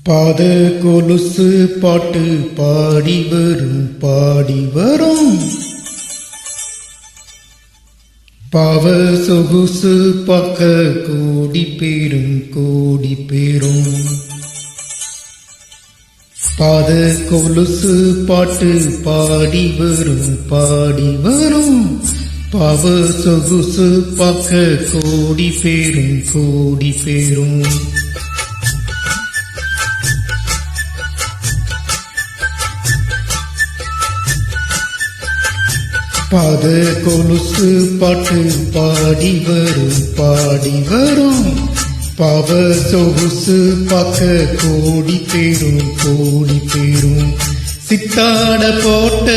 பாத கொலுசு பாட்டு பாடி வரும் பாவ சொகுசு பக்க கோடி பேரும் பாத கொலுசு பாட்டு பாடி வரும் பாவ சொகுசு பக்க கோடி பேரும் பாத கொலுசு பாட்டு பாடி வரும் பாவ சொகுசு பக்க கோடி பேரும் சித்தாட போட்ட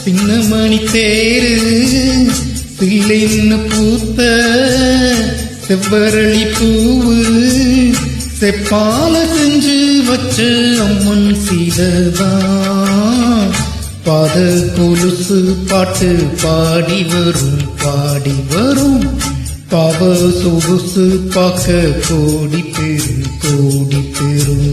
சின்னமணி தேரு சில்லின்னு பூத்த செவ்வரளி பூவு செப்பால செஞ்சு வச்ச அம்மன் சீததான் பாத கொலுசு பாட்டு பாடி வரும் பாவ சொகுசு பாக்க கோடி பேரும்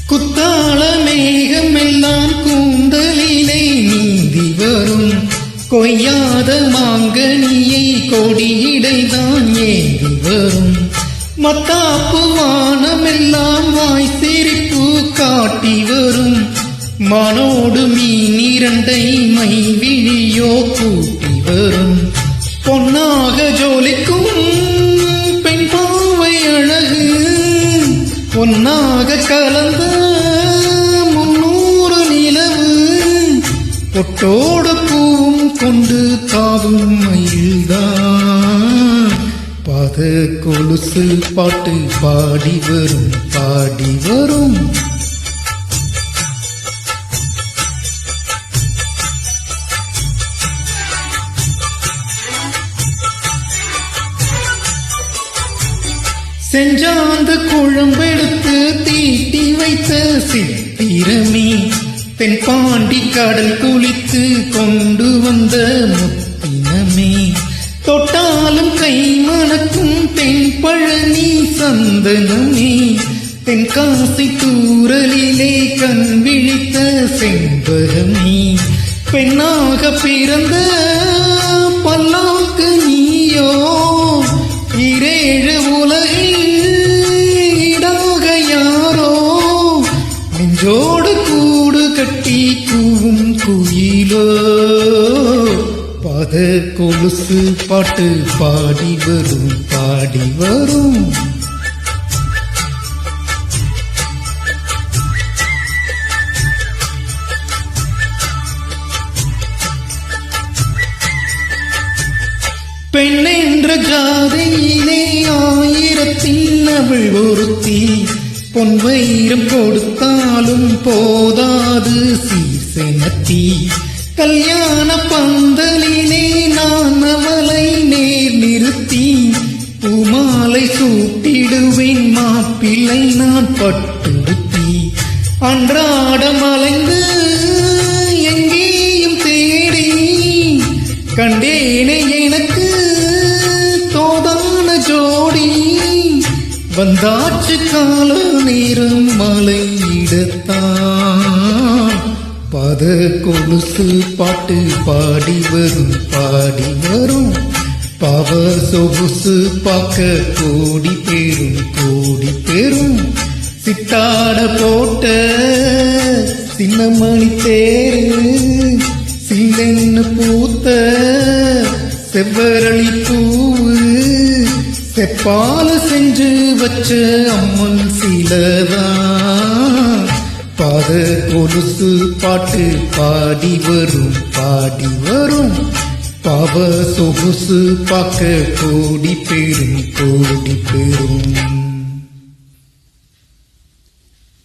குத்தாள மேகம் எல்லாம் கூந்தலிலே நீந்தி வரும் கொய்யாத மாங்கனியை கொடியிடைதான் ஏந்தி வரும் மத்தாப்பு வானமெல்லாம் வாய் சிரிப்பு காட்டி வரும் மானோடு மீன் இரண்டை மைவிழியோ கூட்டி வரும் பொன்னாக ஜோலிக்கும் பெண் பாவை அழகு பொன்னாக கலந்த 300 நிலவு பொட்டோடு பூவும் கொண்டு தாவும் மயில்தான் பாத கொலுசு பாட்டு பாடி வரும் செஞ்சாந்த குழம்பெடுத்து தீட்டி வைத்த சித்திரமே தென்பாண்டி கடல் குளித்து கொண்டு வந்த முத்தினமே தொட்டாலும் கை மணக்கும் தென் பழனி சந்தனமே தென்காசி தூரலிலே கண் விழித்த செண்பகமே பெண்ணாக பிறந்த பல்லாக்கு நீயோ இரேழு உலகில் நெஞ்சோடு கூடு கட்டி கூவும் குயிலோ பாத கொலுசு பாட்டு பாடி வரும் பெண் என்ற ஜாதியிலே 1000 அவள் ஒருத்தி பொன் வைரம் கொடுத்தாலும் போதாது சீர்செனத்தி கல்யாண பந்தலிலே நான் அவளை நேர் நிறுத்தி பூமாலை சூட்டிடுவேன் மாப்பிள்ளை நான் பட்டுடுத்தி அன்றாடம் அலைந்து எங்கேயும் தேடி கண்டேனே எனக்கு தோதான ஜோடி வந்தாச்சு கால நேரம் மலையிடத்தான் பாத கொலுசு பாட்டு பாடி வரும் பாவ சொகுசு பாக்க கோடி பேரும் சித்தாட போட்ட சின்னமணி தேரு சில்லென்னு பூத்த செவ்வரளி பூவு செப்பால செஞ்சு வச்ச அம்மன் சீலதான் பாத கொலுசு பாட்டு பாடி வரும் பாவ சொகுசு பார்க்க கோடி பேரும் கோடி பேரும்